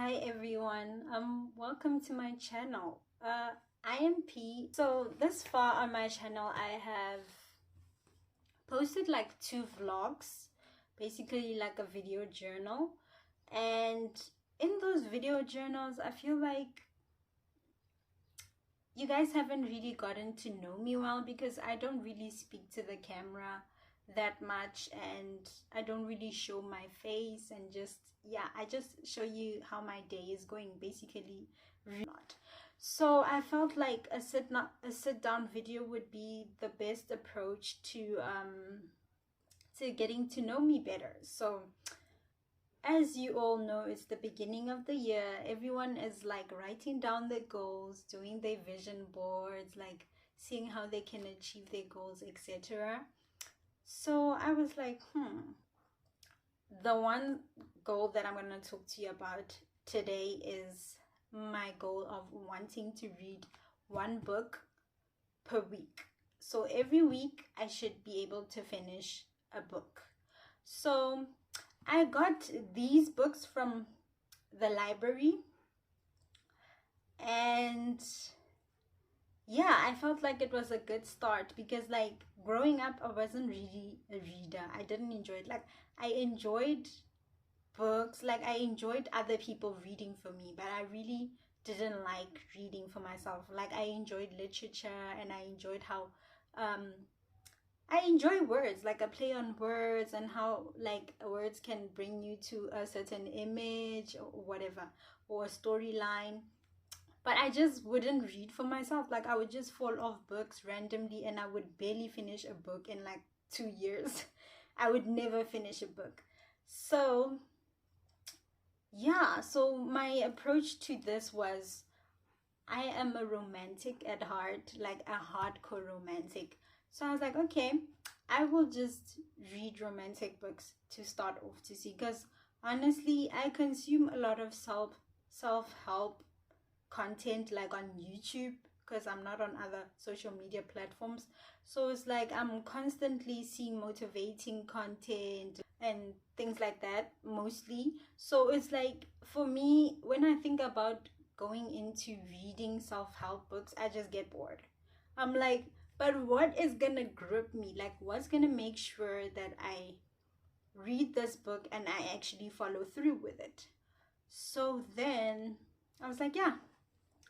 Hi everyone, welcome to my channel. I am P. So this far on my channel I have posted like 2 vlogs, basically like a video journal, and in those video journals I feel like you guys haven't really gotten to know me well because I don't really speak to the camera that much and I don't really show my face, and I just show you how my day is going, basically. Not so I felt like a sit down video would be the best approach to getting to know me better. So as you all know, it's the beginning of the year. Everyone is like writing down their goals, doing their vision boards, like seeing how they can achieve their goals, etc. So I was like, the one goal that I'm going to talk to you about today is my goal of wanting to read 1 book per week. So every week I should be able to finish a book. So I got these books from the library, and yeah, I felt like it was a good start because like growing up I wasn't really a reader. I didn't enjoy it. Like I enjoyed books, like I enjoyed other people reading for me, but I really didn't like reading for myself. Like I enjoyed literature, and I enjoyed how I enjoy words, like a play on words, and how like words can bring you to a certain image or whatever, or a storyline. But I just wouldn't read for myself. Like I would just fall off books randomly, and I would barely finish a book in like 2 years. I would never finish a book. So yeah, so my approach to this was, I am a romantic at heart, like a hardcore romantic. So I was like, okay, I will just read romantic books to start off, to see, because honestly I consume a lot of self-help content like on YouTube, because I'm not on other social media platforms. So it's like I'm constantly seeing motivating content and things like that mostly. So it's like, for me, when I think about going into reading self-help books, I just get bored. I'm like, but what is gonna grip me? Like what's gonna make sure that I read this book and I actually follow through with it? So then I was like, yeah,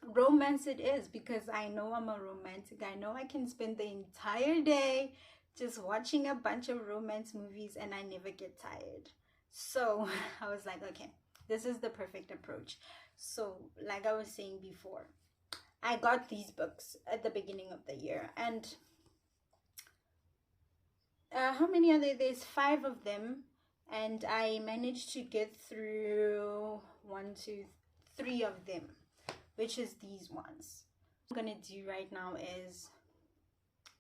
romance it is, because I know I'm a romantic. I know I can spend the entire day just watching a bunch of romance movies and I never get tired. So I was like, okay, this is the perfect approach. So like I was saying before, I got these books at the beginning of the year, and how many are there? There's 5 of them, and I managed to get through 1, 2, 3 of them, which is these ones. What I'm gonna do right now is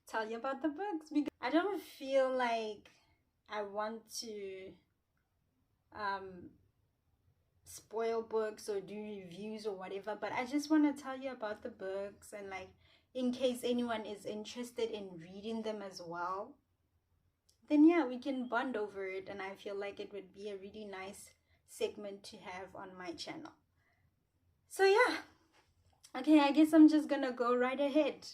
tell you about the books, because I don't feel like I want to spoil books or do reviews or whatever, but I just want to tell you about the books, and like in case anyone is interested in reading them as well, then yeah, we can bond over it, and I feel like it would be a really nice segment to have on my channel. So yeah, okay, I guess I'm just gonna go right ahead.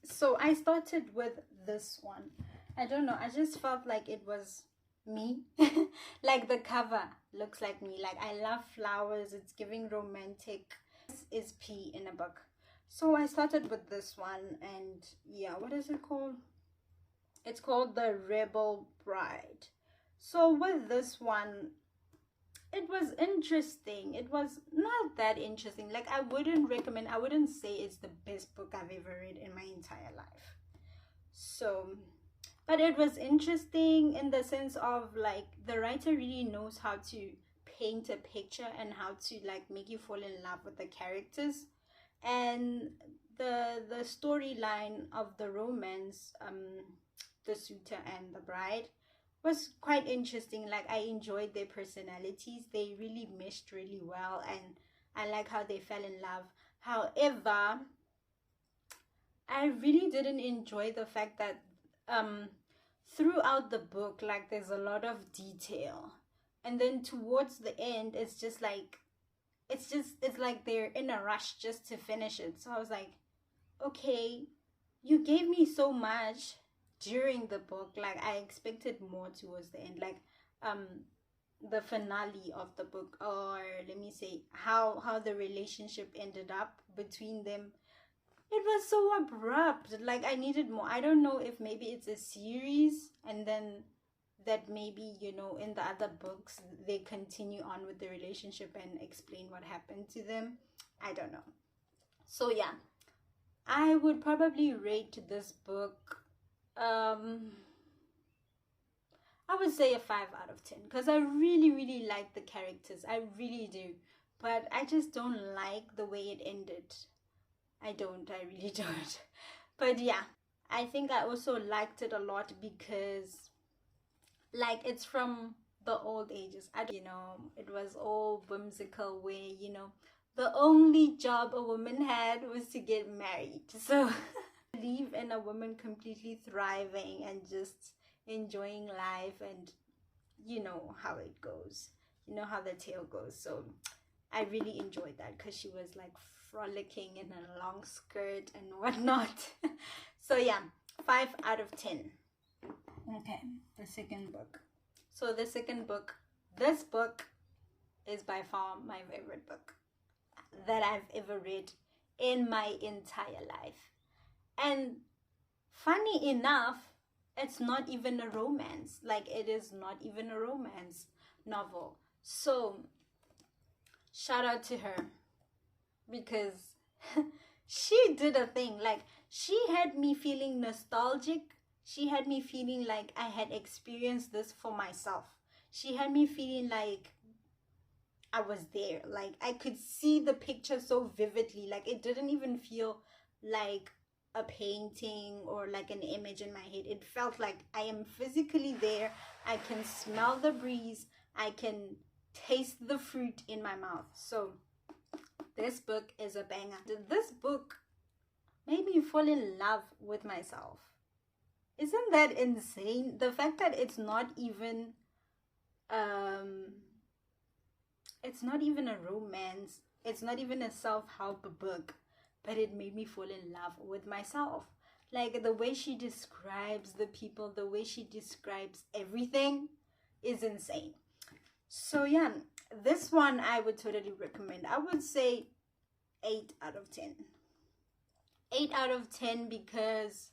So I started with this one. I don't know, I just felt like it was me. Like the cover looks like me. Like I love flowers, it's giving romantic. This is P in a book. So I started with this one, and yeah, what is it called? It's called The Rebel Bride. So with this one, it was interesting. It was not that interesting. Like I wouldn't say it's the best book I've ever read in my entire life. So, but it was interesting in the sense of like the writer really knows how to paint a picture and how to like make you fall in love with the characters, and the storyline of the romance, the suitor and the bride, was quite interesting. Like I enjoyed their personalities. They really meshed really well, and I like how they fell in love. However, I really didn't enjoy the fact that throughout the book, like there's a lot of detail. and then towards the end it's just like it's like they're in a rush just to finish it. So I was like, okay, you gave me so much during the book, like I expected more towards the end, like um the finale of the book, or let me say how the relationship ended up between them. It was so abrupt, like I needed more. I don't know if maybe it's a series, and then that maybe, you know, in the other books they continue on with the relationship and explain what happened to them. I don't know. So yeah, I would probably rate this book, um I would say a 5 out of 10, because I really, really like the characters. I really do. But I just don't like the way it ended. I really don't. But yeah, I think I also liked it a lot because, like, it's from the old ages. I don't, you know, it was all whimsical where, you know, the only job a woman had was to get married. So, believe in a woman completely thriving and just enjoying life, and you know how it goes, you know how the tale goes. So I really enjoyed that because she was like frolicking in a long skirt and whatnot. So yeah, 5 out of 10. Okay, the second book. So the second book, this book is by far my favorite book that I've ever read in my entire life. And funny enough, it's not even a romance. Like, it is not even a romance novel. So shout out to her, because she did a thing. Like, she had me feeling nostalgic. She had me feeling like I had experienced this for myself. She had me feeling like I was there. Like, I could see the picture so vividly. Like, it didn't even feel like a painting or like an image in my head. It felt like I am physically there. I can smell the breeze. I can taste the fruit in my mouth. So this book is a banger. This book made me fall in love with myself. Isn't that insane? The fact that it's not even a romance, it's not even a self-help book, but it made me fall in love with myself. Like, the way she describes the people, the way she describes everything is insane. So yeah, this one I would totally recommend. I would say 8 out of 10. 8 out of 10 because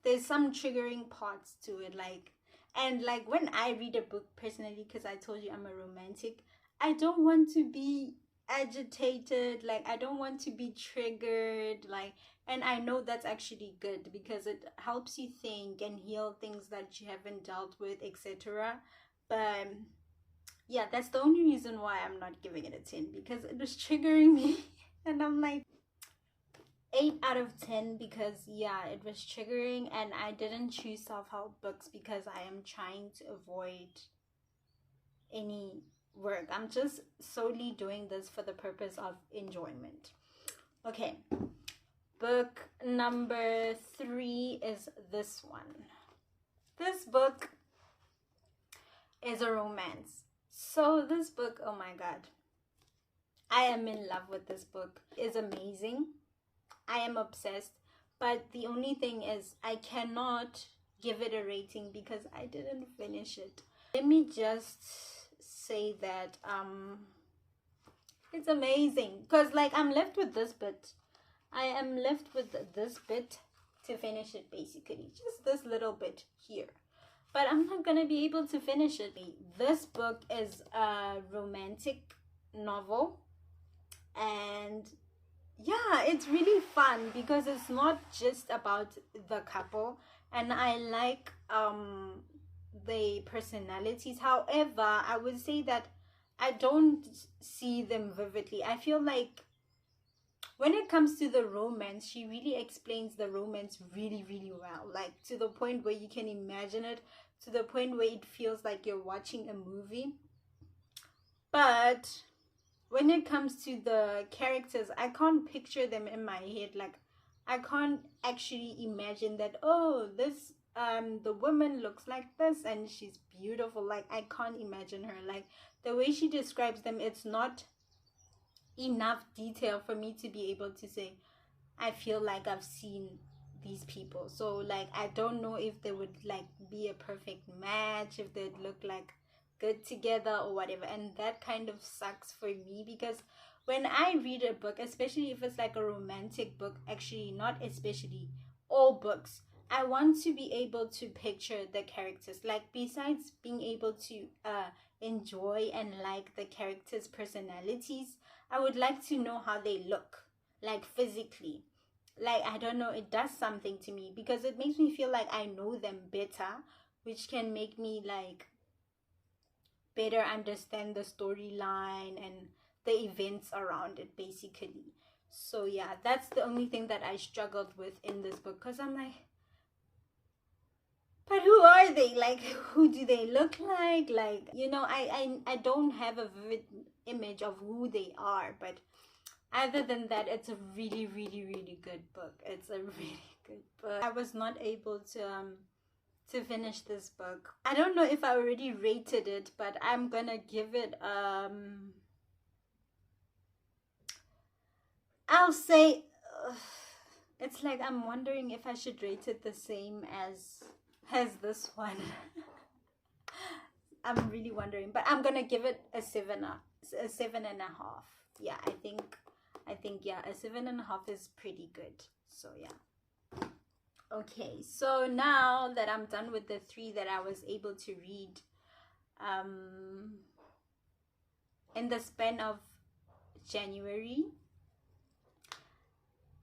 there's some triggering parts to it, like, and like when I read a book personally, because I told you I'm a romantic, I don't want to be agitated, like I don't want to be triggered, like, and I know that's actually good because it helps you think and heal things that you haven't dealt with, etc. But yeah, that's the only reason why I'm not giving it a 10, because it was triggering me. And I'm like, 8 out of 10 because yeah, it was triggering, and I didn't choose self-help books because I am trying to avoid any work. I'm just solely doing this for the purpose of enjoyment. Okay, book number 3 is this one. This book is a romance. So this book, oh my god, I am in love with this book. It's amazing. I am obsessed, but the only thing is I cannot give it a rating because I didn't finish it. Let me just say that it's amazing, because like I'm left with this bit. I am left with this bit to finish it, basically just this little bit here, but I'm not gonna be able to finish it. This book is a romantic novel, and yeah, it's really fun because it's not just about the couple, and I like the personalities. However, I would say that I don't see them vividly. I feel like when it comes to the romance, she really explains the romance really, really well, like to the point where you can imagine it, to the point where it feels like you're watching a movie. But when it comes to the characters, I can't picture them in my head. Like, I can't actually imagine that, oh, this the woman looks like this and she's beautiful. Like, I can't imagine her. Like, the way she describes them, it's not enough detail for me to be able to say I feel like I've seen these people. So like, I don't know if they would like be a perfect match, if they'd look like good together or whatever. And that kind of sucks for me, because when I read a book, especially if it's like a romantic book, actually not especially, all books, I want to be able to picture the characters. Like, besides being able to enjoy and like the characters' personalities, I would like to know how they look, like physically. Like, I don't know, it does something to me because it makes me feel like I know them better, which can make me like better understand the storyline and the events around it, basically. So yeah, that's the only thing that I struggled with in this book, because I'm like, but who are they? Like, who do they look like? Like, you know, I don't have a vivid image of who they are, but other than that, it's a really, really, really good book. It's a really good book. I was not able to finish this book. I don't know if I already rated it, but I'm gonna give it I'll say it's like, I'm wondering if I should rate it the same as this one. I'm really wondering, but I'm gonna give it a 7.5. Yeah, I think yeah, a 7.5 is pretty good. So yeah. Okay, so now that I'm done with the 3 that I was able to read in the span of January,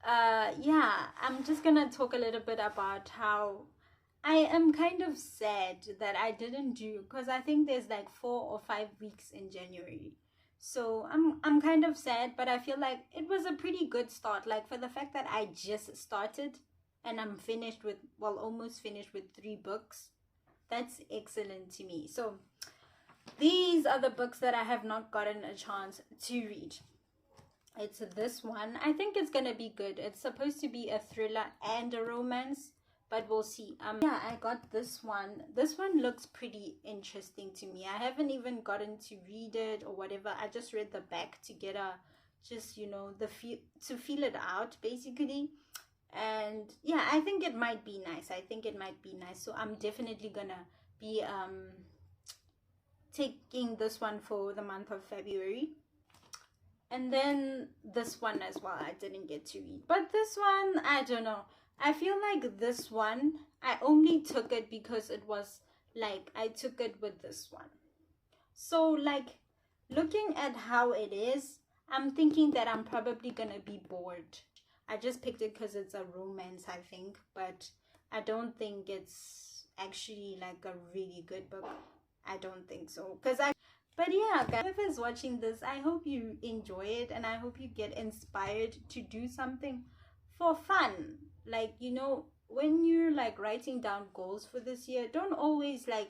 yeah, I'm just gonna talk a little bit about how I am kind of sad that I didn't do, because I think there's like 4 or 5 weeks in January. So I'm kind of sad, but I feel like it was a pretty good start. Like, for the fact that I just started and I'm finished with, well, almost finished with 3 books, that's excellent to me. So these are the books that I have not gotten a chance to read. It's this one. I think it's gonna be good. It's supposed to be a thriller and a romance, but we'll see. Yeah, I got this one. This one looks pretty interesting to me. I haven't even gotten to read it or whatever. I just read the back to get a, just, you know, the feel, to feel it out, basically. And yeah, I think it might be nice. I think it might be nice. So I'm definitely gonna be taking this one for the month of February. And then this one as well, I didn't get to read. But this one, I don't know. I feel like this one, I only took it because it was like, I took it with this one. So like, looking at how it is, I'm thinking that I'm probably gonna be bored. I just picked it because it's a romance, I think. But I don't think it's actually like a really good book. I don't think so. But yeah, guys, whoever's watching this, I hope you enjoy it, and I hope you get inspired to do something for fun. Like, you know, when you're like writing down goals for this year, don't always like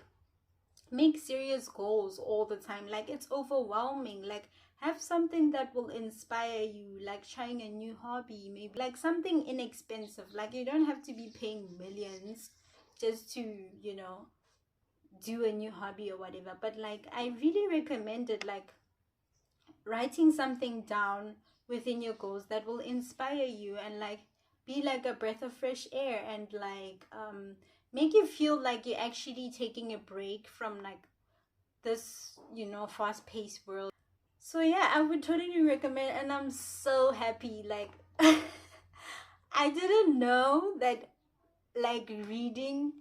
make serious goals all the time. Like, it's overwhelming. Like, have something that will inspire you, like trying a new hobby, maybe like something inexpensive. Like, you don't have to be paying millions just to, you know, do a new hobby or whatever. But like, I really recommend it, like writing something down within your goals that will inspire you and like be like a breath of fresh air, and like make you feel like you're actually taking a break from like this, you know, fast-paced world. So yeah, I would totally recommend, and I'm so happy. Like I didn't know that like reading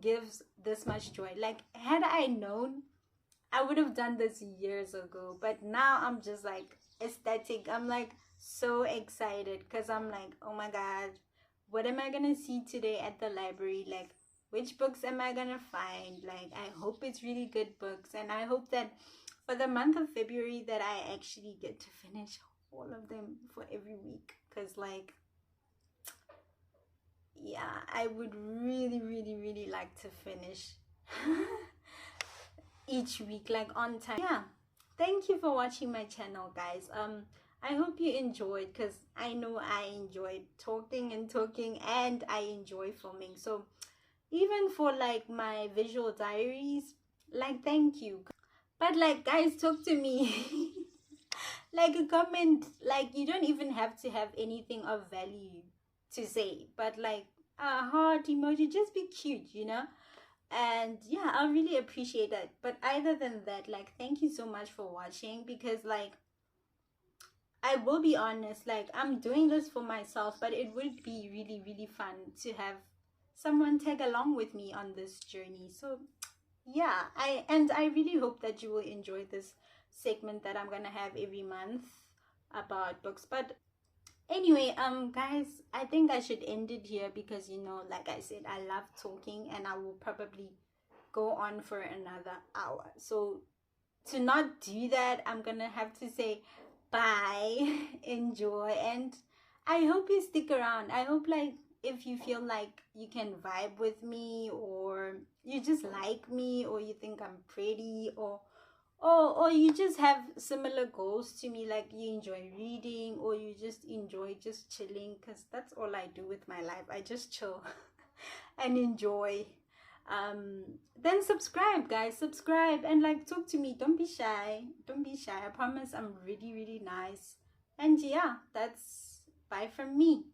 gives this much joy. Like, had I known, I would have done this years ago. But now I'm just like ecstatic. I'm like so excited because I'm like, oh my god, what am I gonna see today at the library? Like, which books am I gonna find? Like, I hope it's really good books, and I hope that for the month of February that I actually get to finish all of them for every week. Because like, yeah, I would really, really, really like to finish each week, like on time. Yeah, thank you for watching my channel, guys. I hope you enjoyed, because I know I enjoyed talking and I enjoy filming. So even for like my visual diaries, like thank you. But like guys, talk to me. Like a comment, like you don't even have to have anything of value to say, but like a heart emoji, just be cute, you know. And yeah, I really appreciate that. But other than that, like thank you so much for watching, because like I will be honest, like I'm doing this for myself, but it would be really, really fun to have someone tag along with me on this journey. So yeah, I really hope that you will enjoy this segment that I'm gonna have every month about books. But anyway, guys, I think I should end it here, because you know, like I said, I love talking and I will probably go on for another hour. So to not do that, I'm gonna have to say bye, enjoy, and I hope you stick around. I hope, like, if you feel like you can vibe with me, or you just like me, or you think I'm pretty, or you just have similar goals to me, like you enjoy reading, or you just enjoy just chilling, because that's all I do with my life. I just chill and enjoy. um then subscribe, guys, subscribe, and like talk to me. Don't be shy, don't be shy. I promise I'm really, really nice. And yeah, that's bye from me.